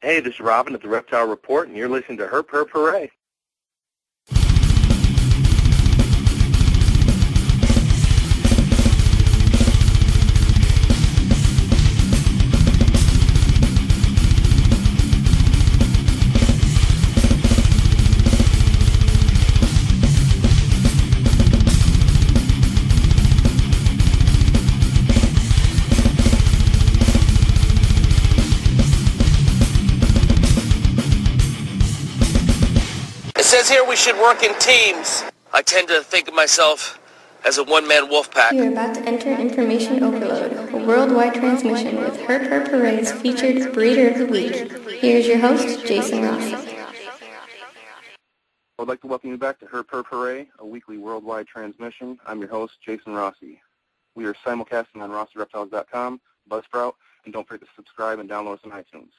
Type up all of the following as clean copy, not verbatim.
Hey, this is Robin at the Reptile Report, and you're listening to Herp Herp Hooray. It says here we should work in teams. I tend to think of myself as a one-man wolf pack. You are about to enter Information Overload, a worldwide transmission with Herp Herp Hooray's featured Breeder of the Week. Here's your host, Jason Rossi. I would like to welcome you back to Herp Herp Hooray, a weekly worldwide transmission. I'm your host, Jason Rossi. We are simulcasting on RossiReptiles.com, Buzzsprout, and don't forget to subscribe and download us on iTunes.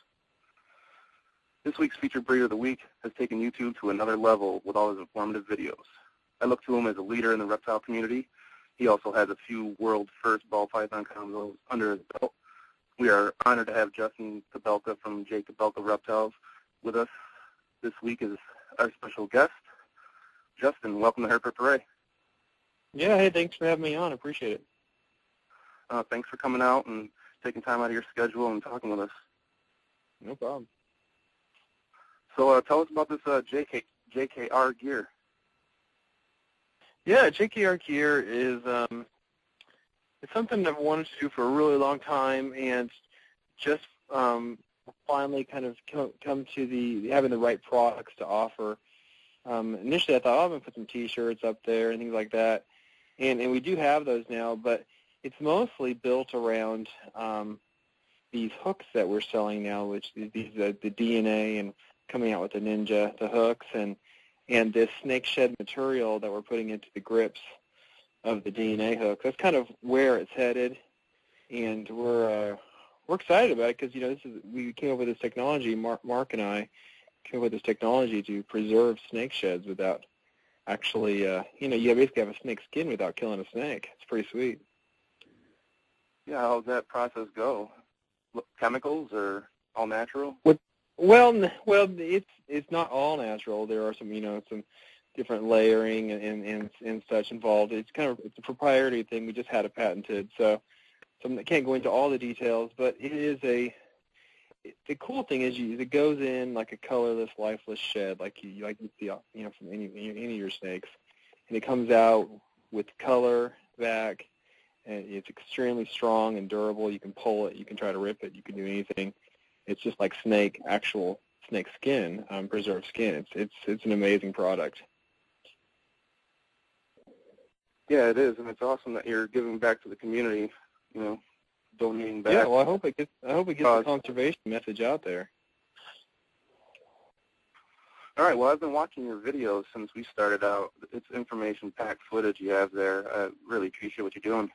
This week's featured breeder of the week has taken YouTube to another level with all his informative videos. I look to him as a leader in the reptile community. He also has a few world first ball python combos under his belt. We are honored to have Justin Kobelka from J. Kobelka Reptiles with us this week as our special guest. Justin, welcome to Herp Herp Hooray. Yeah, hey, thanks for having me on. I appreciate it. Thanks for coming out and taking time out of your schedule and talking with us. No problem. So tell us about this JKR gear. Yeah, JKR gear is it's something I've wanted to do for a really long time, and just finally kind of come to the having the right products to offer. Initially, I thought, I'm going to put some T-shirts up there and things like that, and we do have those now, but it's mostly built around these hooks that we're selling now, which the DNA and coming out with the Ninja, the hooks, and this snake shed material that we're putting into the grips of the DNA hook. That's kind of where it's headed, and we're excited about it because we came up with this technology. Mark and I came up with this technology to preserve snake sheds without actually, you basically have a snake skin without killing a snake. It's pretty sweet. Yeah, how does that process go? Chemicals or all natural? Well, it's not all natural. There are some some different layering and such involved. It's a proprietary thing. We just had it patented, so I can't go into all the details. But it is the cool thing is it goes in like a colorless, lifeless shed, like you see from any of your snakes, and it comes out with color back, and it's extremely strong and durable. You can pull it, you can try to rip it, you can do anything. It's just like actual snake skin, preserved skin. It's an amazing product. Yeah, it is, and it's awesome that you're giving back to the community. Donating back. Yeah, well, I hope it gets the conservation message out there. All right. Well, I've been watching your videos since we started out. It's information-packed footage you have there. I really appreciate what you're doing.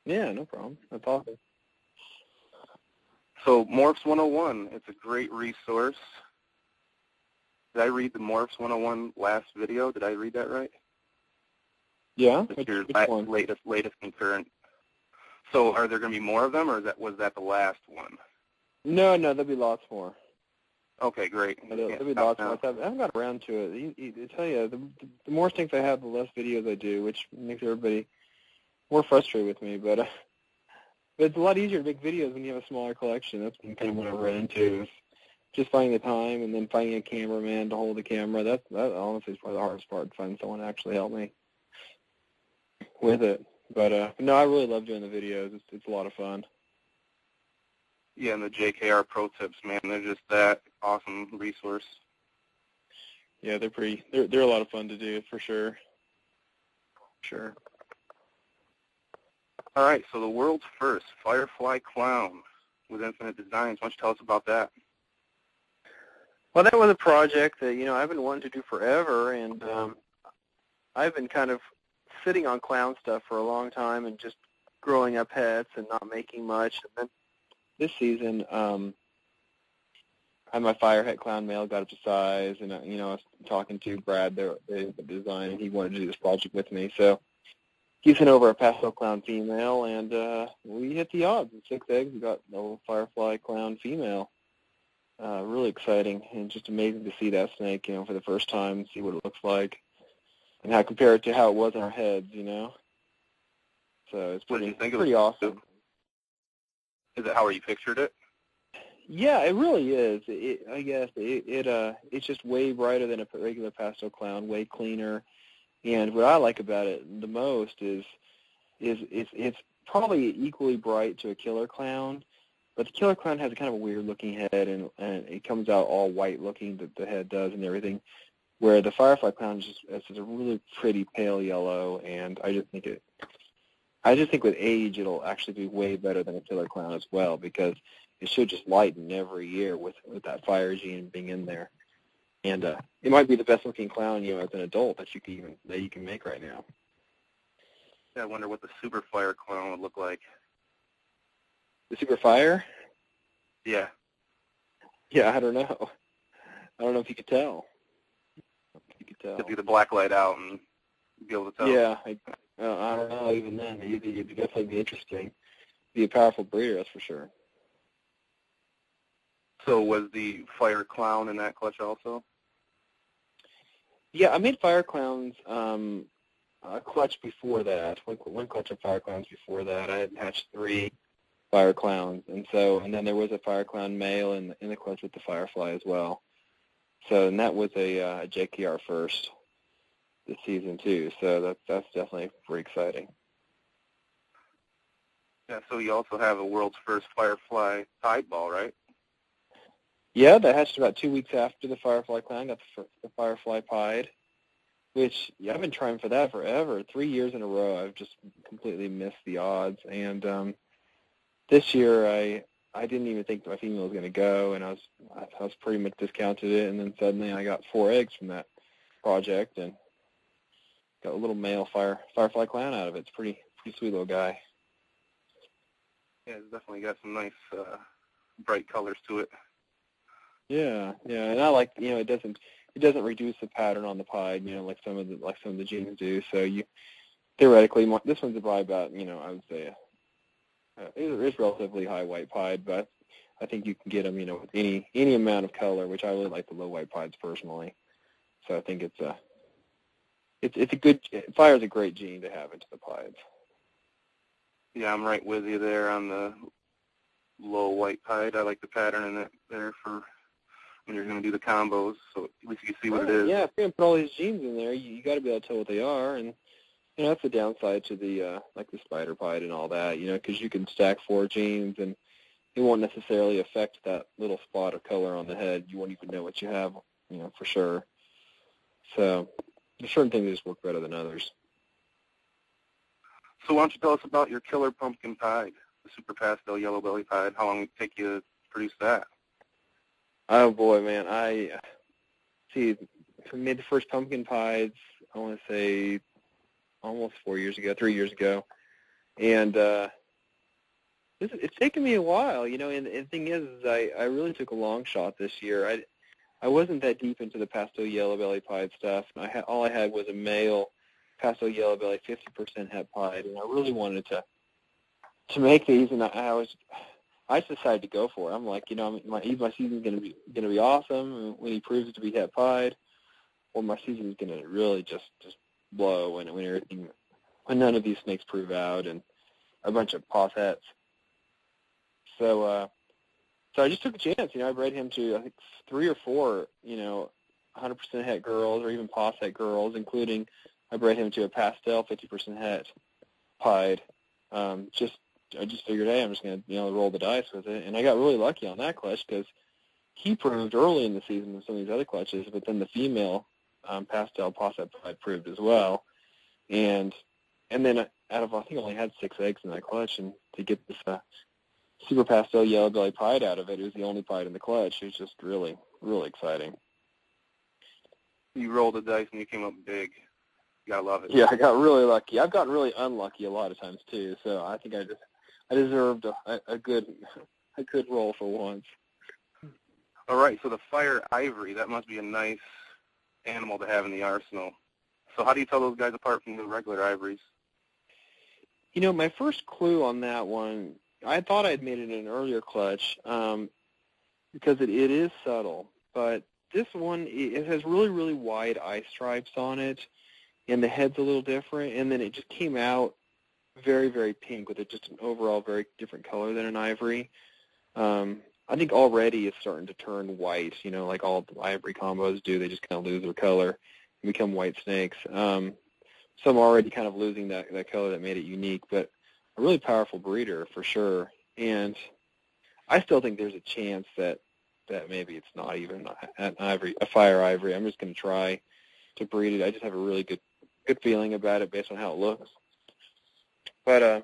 Yeah, no problem. That's awesome. So Morphs 101, it's a great resource. Did I read the Morphs 101 last video? Did I read that right? Yeah. Which one? Latest and current. So are there going to be more of them, or was that the last one? No, there'll be lots more. Okay, great. There'll be lots more. I haven't got around to it. I tell you, the more things I have, the less videos I do, which makes everybody more frustrated with me. But it's a lot easier to make videos when you have a smaller collection. That's kind of what I run into, is just finding the time and then finding a cameraman to hold the camera. That honestly is probably the hardest part, to find someone to actually help me with it. But no, I really love doing the videos. It's a lot of fun. Yeah, and the JKR Pro Tips, man, they're just that awesome resource. Yeah, they're a lot of fun to do, for sure. Sure. All right, so the world's first Firefly Clown with Infinite Designs. Why don't you tell us about that? Well, that was a project that, I've been wanting to do forever, and I've been kind of sitting on clown stuff for a long time and just growing up pets and not making much. And then this season, I had my Firehead Clown male got up to size, and, I was talking to Brad, the design, and he wanted to do this project with me. So he sent over a pastel clown female, and we hit the odds. In 6 eggs, we got a little Firefly Clown female. really exciting and just amazing to see that snake, for the first time and see what it looks like and how compared to how it was in our heads, So it's pretty awesome. Is it how you pictured it? Yeah, it really is. I guess it's just way brighter than a regular pastel clown, way cleaner. And what I like about it the most is it's probably equally bright to a killer clown, but the killer clown has a kind of a weird looking head, and it comes out all white looking, the head does and everything, where the Firefly clown is just a really pretty pale yellow, and I just think with age it'll actually be way better than a killer clown as well, because it should just lighten every year with that fire gene being in there. And it might be the best looking clown, as an adult that you can make right now. Yeah, I wonder what the Super Fire clown would look like. The Super Fire? Yeah. Yeah, I don't know. I don't know if you could tell. Could be the black light out and be able to tell. Yeah, I don't know. Even then, it'd definitely be interesting. Be a powerful breeder, that's for sure. So was the Fire Clown in that clutch also? Yeah, I made Fire Clowns a clutch before that. One clutch of Fire Clowns before that. I had hatched 3 Fire Clowns, and then there was a Fire Clown male in the clutch with the Firefly as well. So, and that was a JKR first this season too. So that's definitely pretty exciting. Yeah. So you also have a world's first Firefly pied ball, right? Yeah, that hatched about 2 weeks after the Firefly clown. Got the Firefly pied, which I've been trying for that forever. 3 years in a row, I've just completely missed the odds. And this year, I didn't even think my female was going to go, and I was pretty much discounted it. And then suddenly, I got 4 eggs from that project, and got a little male Firefly clown out of it. It's pretty sweet little guy. Yeah, it's definitely got some nice bright colors to it. Yeah, and I like, it doesn't reduce the pattern on the pied, like some of the genes do. So you theoretically, this one's probably about, I would say it's relatively high white pied, but I think you can get them, with any amount of color, which I really like the low white pieds personally. So I think it's a good, Fire's a great gene to have into the pieds. Yeah, I'm right with you there on the low white pied. I like the pattern in it there for when you're going to do the combos, so at least you can see what it is. Yeah, if you're going to put all these genes in there, you got to be able to tell what they are, and that's the downside to the like the spider pied and all that, because you can stack 4 genes, and it won't necessarily affect that little spot of color on the head. You won't even know what you have, for sure. So there's certain things that just work better than others. So why don't you tell us about your killer pumpkin pied, the Super Pastel Yellow Belly pied? How long did it take you to produce that? Oh, boy, man. I made the first pumpkin pies, I want to say, almost 3 years ago. And it's taken me a while, and the thing is I really took a long shot this year. I wasn't that deep into the pastel yellow belly pied stuff. All I had was a male pastel yellow belly 50% het pied, and I really wanted to make these, and I just decided to go for it. I'm like, my season's gonna be awesome when he proves to be het pied, or my season's gonna really just blow when none of these snakes prove out and a bunch of pos hets. So I just took a chance. I bred him to I think 3 or 4 100% het girls or even pos het girls, including I bred him to a pastel 50% het pied. I just figured, hey, I'm just going to roll the dice with it, and I got really lucky on that clutch because he proved early in the season with some of these other clutches, but then the female pastel pos het pied proved as well, and then out of I think I only had 6 eggs in that clutch, and to get this Super Pastel Yellow Belly pied out of it, it was the only pied in the clutch. It was just really, really exciting. You rolled the dice and you came up big. You gotta love it. Yeah, I got really lucky. I've gotten really unlucky a lot of times too, so I think I deserved a good roll for once. All right, so the Fire Ivory, that must be a nice animal to have in the arsenal. So how do you tell those guys apart from the regular ivories? My first clue on that one, I thought I'd made it in an earlier clutch. because it is subtle. But this one, it has really, really wide eye stripes on it, and the head's a little different, and then it just came out very, very pink with just an overall very different color than an ivory. I think already it's starting to turn white, like all the ivory combos do. They just kind of lose their color and become white snakes. So I'm already kind of losing that color that made it unique, but a really powerful breeder for sure. And I still think there's a chance that maybe it's not even a fire ivory. I'm just going to try to breed it. I just have a really good feeling about it based on how it looks. But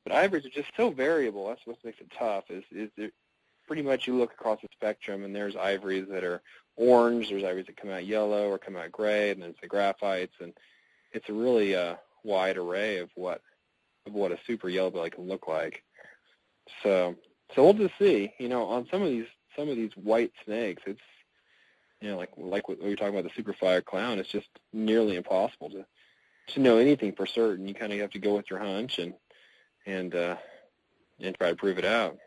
ivories are just so variable. That's what makes it tough. Is pretty much you look across the spectrum, and there's ivories that are orange. There's ivories that come out yellow or come out gray, and then there's the graphites, and it's a really wide array of what a super yellow belly can look like. So we'll just see. On some of these white snakes, it's like what we were talking about, the super fire clown. It's just nearly impossible to know anything for certain. You kind of have to go with your hunch and try to prove it out.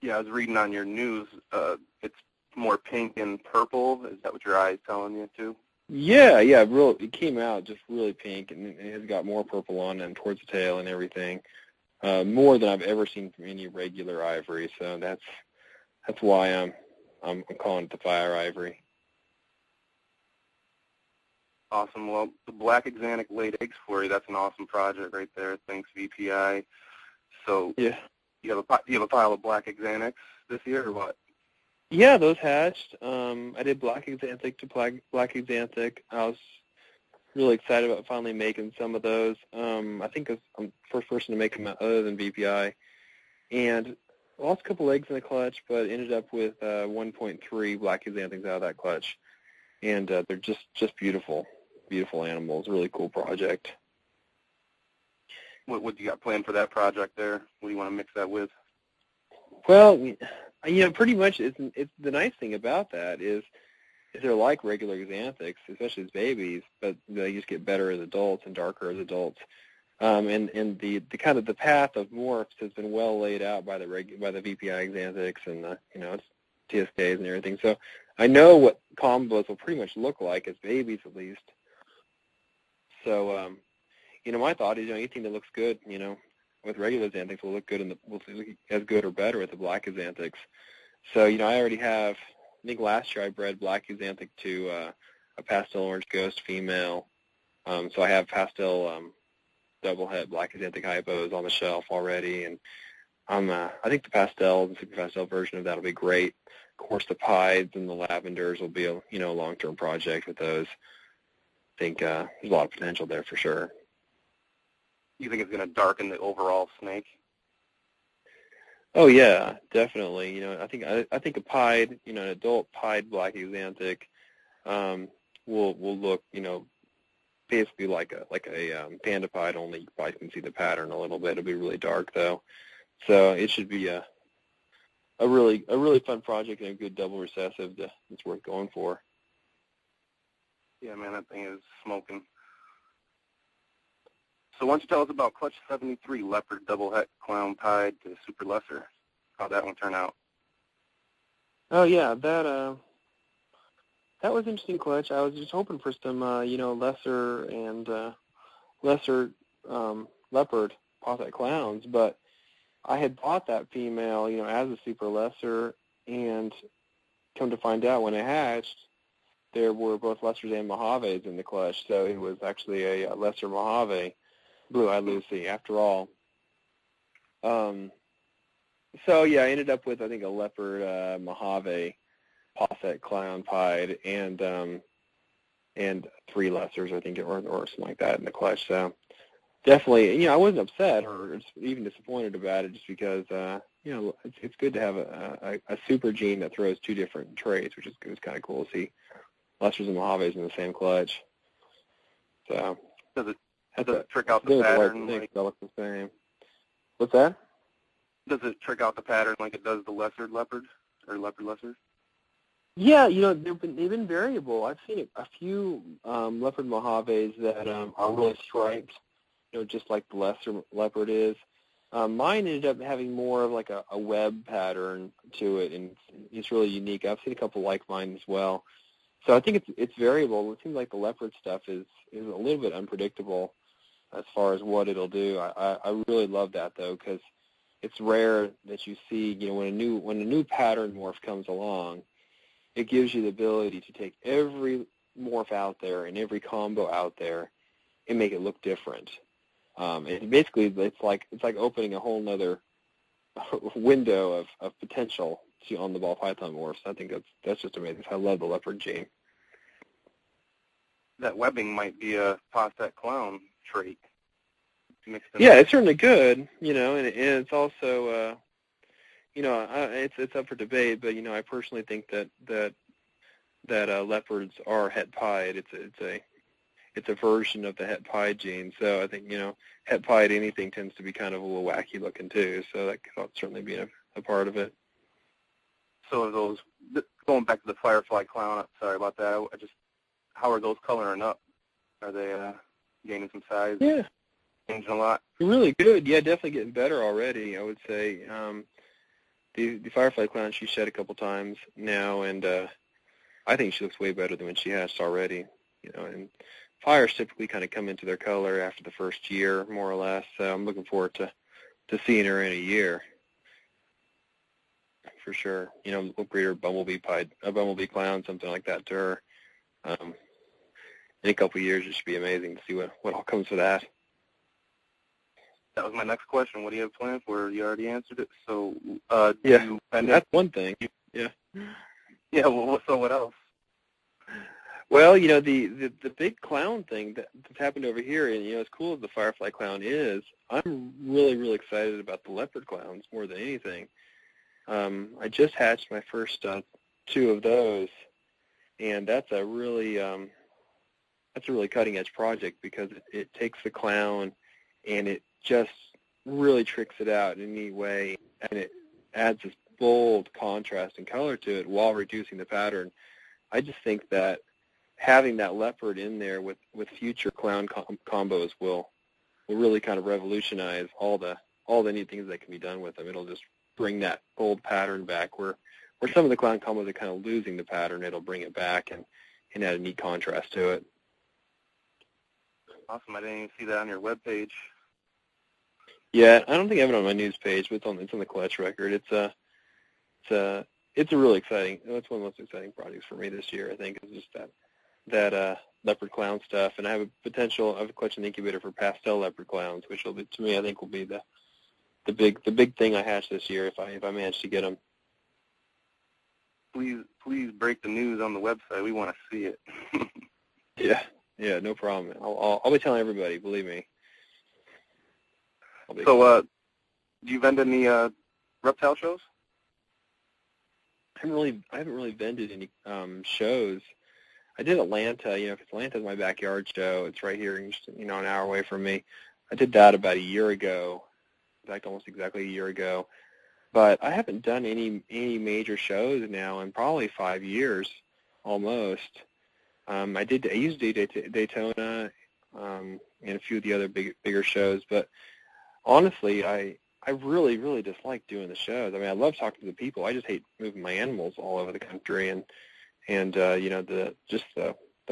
Yeah, I was reading on your news. It's more pink and purple. Is that what your eye's telling you too? Yeah. It came out just really pink, and it has got more purple on it towards the tail and everything. More than I've ever seen from any regular ivory. So that's why I'm calling it the fire ivory. Awesome. Well, the black axanthic laid eggs for you. That's an awesome project right there. Thanks, VPI. So yeah, you have a pile of black axanthics this year, or what? Yeah, those hatched. I did black axanthic to black axanthic. I was really excited about finally making some of those. I think I'm the first person to make them other than VPI. And lost a couple eggs in the clutch, but ended up with 1.3 black axanthics out of that clutch. And they're just beautiful animals. Really cool project. What do you got planned for that project there? What do you want to mix that with? Well, pretty much it's the nice thing about that is they're like regular axanthics, especially as babies, but they just get better as adults and darker as adults. And the kind of the path of morphs has been well laid out by the VPI axanthics and it's TSKs and everything. So I know what combos will pretty much look like as babies, at least. So my thought is anything that looks good with regular axanthics will look good will look as good or better with the black axanthics. So I already have. I think last year I bred black axanthic to a pastel orange ghost female. So I have pastel double head black axanthic hypos on the shelf already, and I think the pastel, the super pastel version of that will be great. Of course, the pieds and the lavenders will be a long-term project with those. I think there's a lot of potential there for sure. You think it's going to darken the overall snake? Oh yeah, definitely. I think a pied, an adult pied black axanthic will look, basically like a panda pied. Only you probably can see the pattern a little bit. It'll be really dark though, so it should be a really fun project and a good double recessive that's worth going for. Yeah, man, that thing is smoking. So why don't you tell us about Clutch 73 Leopard Double Het Clown Pied to Super Lesser? How'd that one turn out? Oh yeah, that was interesting clutch. I was just hoping for some lesser leopard posset clowns, but I had bought that female as a super lesser, and come to find out when it hatched, there were both lessers and Mojaves in the clutch, so it was actually a lesser Mojave. Blue-eyed Lucy, after all. So yeah, I ended up with I think a leopard Mojave posset clown pied and 3 lessers, I think, or something like that in the clutch. So definitely, I wasn't upset or even disappointed about it, just because it's good to have a super gene that throws 2 different traits, which is kind of cool to see lessers and Mojaves in the same clutch. So does it trick out the pattern? They look the same. What's that? Does it trick out the pattern like it does the lesser leopard or leopard lessers? Yeah, they've been variable. I've seen a few leopard Mojaves that are really striped, just like the lesser leopard is. Mine ended up having more of like a web pattern to it, and it's really unique. I've seen a couple like mine as well. So I think it's variable. It seems like the leopard stuff is a little bit unpredictable as far as what it'll do. I really love that though, because it's rare that you see, when a new pattern morph comes along, it gives you the ability to take every morph out there and every combo out there and make it look different. And basically, it's like opening a whole nother window of potential on the ball python morphs. I think that's just amazing. I love the leopard gene. That webbing might be a Posset clown trait. Yeah, it's certainly good, and it's also, it's up for debate, but I personally think that leopards are het pied. It's a version of the het pied gene, so I think het pied anything tends to be kind of a little wacky looking too, so that could certainly be a part of it. So those, going back to the firefly clown, sorry about that. How are those coloring up? Are they gaining some size? Yeah. Changing a lot? Really good. Yeah, definitely getting better already, I would say. The firefly clown, she shed a couple times now, and I think she looks way better than when she hatched already. And fires typically kind of come into their color after the first year, more or less. So I'm looking forward to seeing her in a year, for sure. We'll breed her a bumblebee clown, something like that to her. In a couple of years, it should be amazing to see what all comes of that. That was my next question. What do you have planned for? You already answered it. So, yeah, that's one thing. Yeah. Yeah. Well, so what else? Well, the big clown thing that's happened over here, and as cool as the firefly clown is, I'm really, really excited about the leopard clowns more than anything. I just hatched my first 2 of those, and that's a really cutting edge project, because it takes the clown and it just really tricks it out in a neat way, and it adds this bold contrast and color to it while reducing the pattern. I just think that having that leopard in there with future clown combos will really kind of revolutionize all the neat things that can be done with them. It'll just bring that bold pattern back where some of the clown combos are kind of losing the pattern. It'll bring it back and add a neat contrast to it. Awesome. I didn't even see that on your webpage. Yeah, I don't think I have it on my news page, but it's on the Clutch record. It's a really exciting. That's one of the most exciting projects for me this year, I think, is just that leopard clown stuff. And I have a Clutch and incubator for pastel leopard clowns, which will be, to me, I think will be the big thing I hatch this year if I manage to get them. Please break the news on the website. We want to see it. Yeah, no problem. I'll be telling everybody. Believe me. So, do you vend any reptile shows? I haven't really vended any shows. I did Atlanta. Atlanta's my backyard show. It's right here, an hour away from me. I did that about a year ago. In fact, almost exactly a year ago. But I haven't done any major shows now in probably 5 years, almost. I used to do Daytona and a few of the other bigger shows, but honestly, I really, really dislike doing the shows. I mean, I love talking to the people. I just hate moving my animals all over the country, and the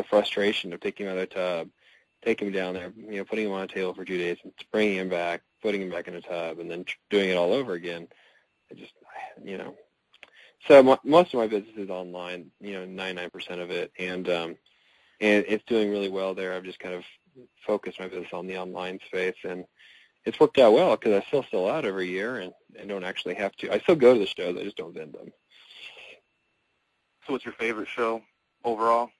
frustration of taking them out of the tub, taking them down there, putting them on a table for 2 days, and bringing them back, putting them back in a tub, and then doing it all over again. So most of my business is online, 99% of it, and it's doing really well there. I've just kind of focused my business on the online space, and it's worked out well because I still sell out every year and don't actually have to. I still go to the shows, I just don't vend them. So what's your favorite show overall?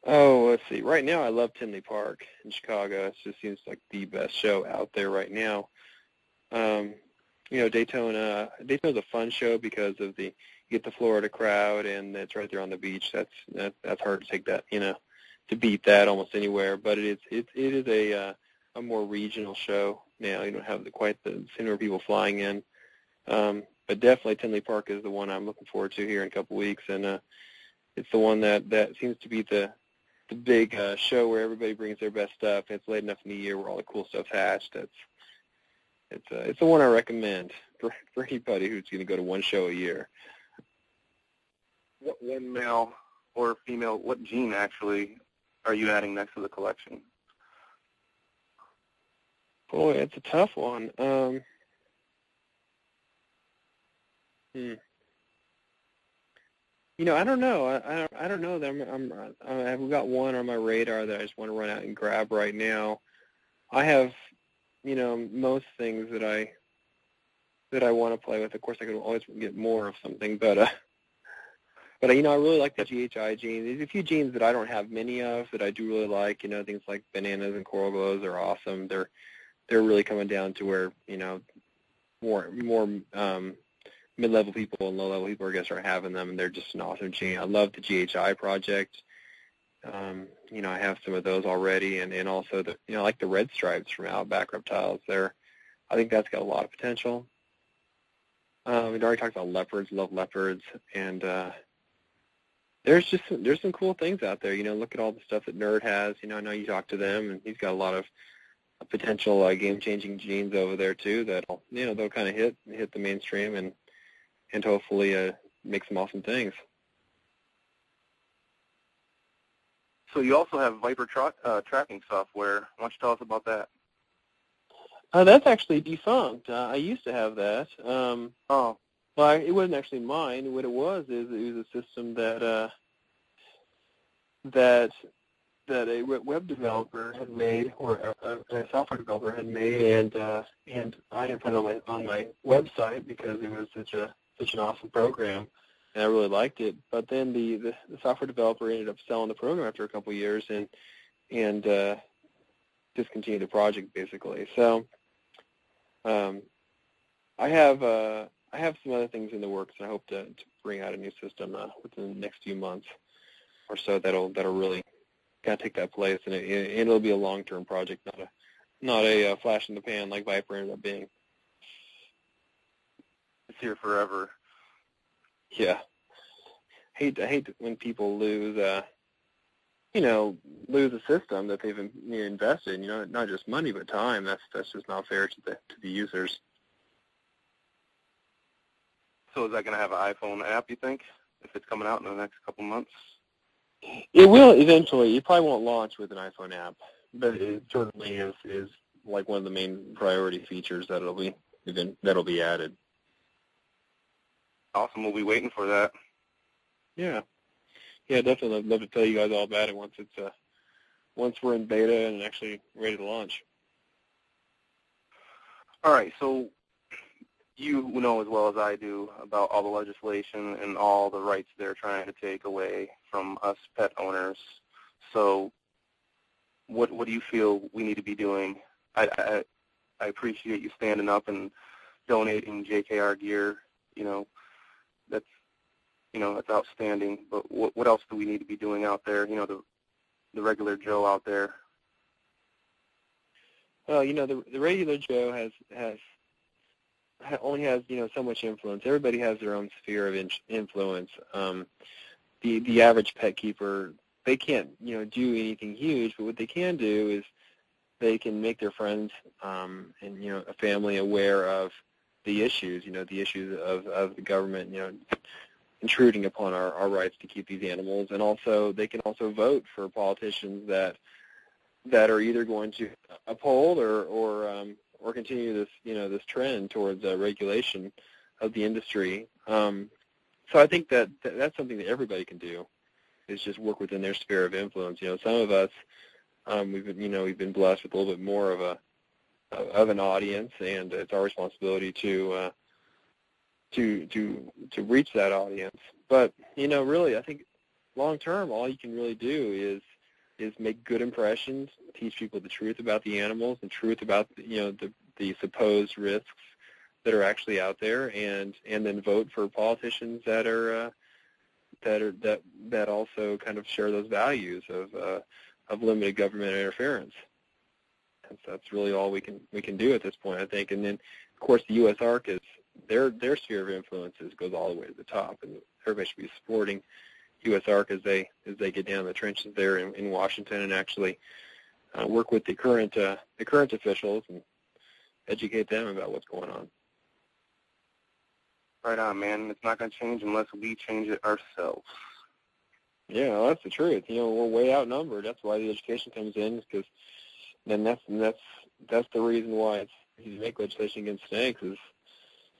Oh, let's see. Right now I love Tinley Park in Chicago. It just seems like the best show out there right now. Daytona's a fun show because of you get the Florida crowd, and it's right there on the beach. That's hard to take that, to beat that almost anywhere. But it is a more regional show now. You don't have quite the same number of people flying in. But definitely Tinley Park is the one I'm looking forward to here in a couple weeks, and it's the one that seems to be the big show where everybody brings their best stuff. It's late enough in the year where all the cool stuff's hatched. it's the one I recommend for anybody who's going to go to one show a year. What one male or female, what gene actually are you adding next to the collection? Boy, it's a tough one. You know, I don't know. I don't know that I've got one on my radar that I just want to run out and grab right now. I have, you know, most things that I want to play with. Of course, I could always get more of something, but you know, I really like the GHI gene. There's a few genes that I don't have many of that I do really like. You know, things like bananas and coral glows are awesome. They're really coming down to where, you know, more mid-level people and low-level people, I guess, are having them, and they're just an awesome gene. I love the GHI project. You know, I have some of those already, and also the, you know, like the red stripes from Outback Reptiles. I think that's got a lot of potential. We'd already talked about leopards. Love leopards, and there's some cool things out there. You know, look at all the stuff that Nerd has. You know, I know you talk to them, and he's got a lot of potential game-changing genes over there too. That'll, you know, they'll kind of hit the mainstream and hopefully make some awesome things. So you also have Viper tracking software. Why don't you tell us about that? That's actually defunct. I used to have that. Oh. Well, it wasn't actually mine. What it was is it was a system that a web developer had made, or a software developer had made, and I had put it on my website because it was such an awesome program, and I really liked it. But then the software developer ended up selling the program after a couple of years and discontinued the project basically. So I have some other things in the works, and I hope to bring out a new system within the next few months or so that'll really kind of take that place, and it'll be a long-term project, not a flash in the pan like Viper ended up being. It's here forever. Yeah. I hate when people lose a system that they've invested in, you know, not just money but time. That's just not fair to the users. So is that going to have an iPhone app, you think, if it's coming out in the next couple months? It will eventually. It probably won't launch with an iPhone app, but it certainly is like one of the main priority features that'll be added. Awesome. We'll be waiting for that. Yeah, definitely. I'd love to tell you guys all about it once we're in beta and actually ready to launch. All right. So you know as well as I do about all the legislation and all the rights they're trying to take away from us pet owners. So what do you feel we need to be doing? I appreciate you standing up and donating JKR gear. That's outstanding. But what else do we need to be doing out there? You know, the regular Joe out there. Well, you know, the regular Joe only has, you know, so much influence. Everybody has their own sphere of influence. The average pet keeper, they can't, you know, do anything huge, but what they can do is they can make their friends and, you know, a family aware of the issues, you know, the issues of the government, you know, intruding upon our rights to keep these animals, and also they can also vote for politicians that are either going to uphold or continue this, you know, this trend towards regulation of the industry. So I think that's something that everybody can do, is just work within their sphere of influence. You know, some of us we've been blessed with a little bit more of an audience, and it's our responsibility to reach that audience. But, you know, really, I think long term, all you can really do is make good impressions, teach people the truth about the animals, the truth about, you know, the supposed risks that are actually out there, and then vote for politicians that also kind of share those values of limited government interference. And so that's really all we can do at this point, I think. And then, of course, the U.S. ARC is their sphere of influences goes all the way to the top, and everybody should be supporting U.S. ARC as they get down in the trenches there in Washington and actually work with the current officials educate them about what's going on. Right on, man. It's not going to change unless we change it ourselves. Yeah, well, that's the truth. We're way outnumbered. That's why the education comes in, because then that's the reason why it's easy to make legislation against snakes. Is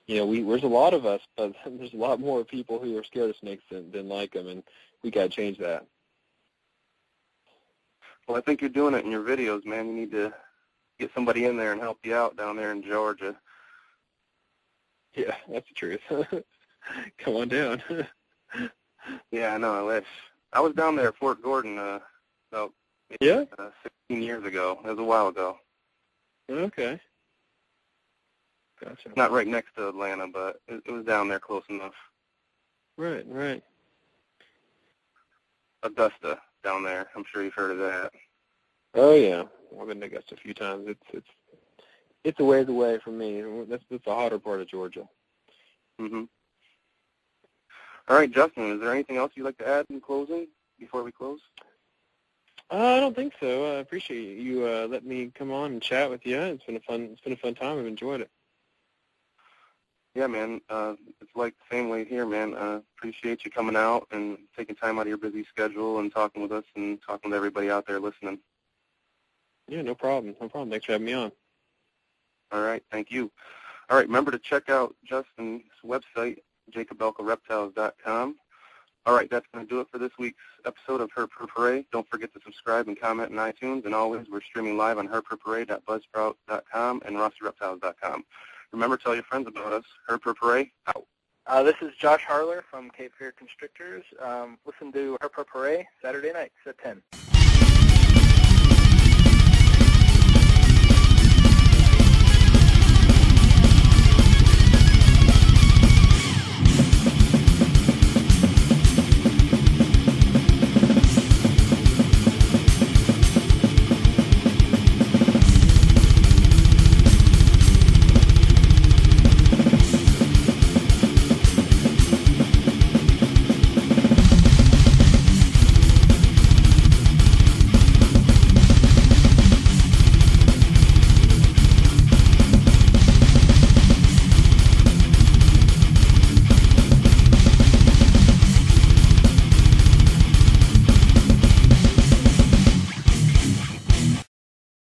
there's a lot of us, but there's a lot more people who are scared of snakes than like them, and we got to change that. Well, I think you're doing it in your videos, man. You need to get somebody in there and help you out down there in Georgia. Yeah, that's the truth. Come on down. Yeah, I know. I wish. I was down there at Fort Gordon about 16 years ago. It was a while ago. Okay. Gotcha. Not right next to Atlanta, but it was down there close enough. Right. Augusta down there. I'm sure you've heard of that. Oh yeah, I've been to Augusta a few times. It's a ways away from me. That's the hotter part of Georgia. Mhm. All right, Justin. Is there anything else you'd like to add in closing before we close? I don't think so. I appreciate you letting me come on and chat with you. It's been a fun time. I've enjoyed it. Yeah, man. It's like the same way here, man. Appreciate you coming out and taking time out of your busy schedule and talking with us and talking with everybody out there listening. Yeah, no problem. Thanks for having me on. All right, thank you. All right, remember to check out Justin's website, jacobelkareptiles.com. All right, that's going to do it for this week's episode of Her Purpuree. Don't forget to subscribe and comment on iTunes. And always, we're streaming live on herpurpuree.buzzsprout.com and rossyreptiles.com. Remember, tell your friends about us. Her Purpuree, out. This is Josh Harler from Cape Fear Constrictors. Listen to Her Purpuree Saturday nights at 10.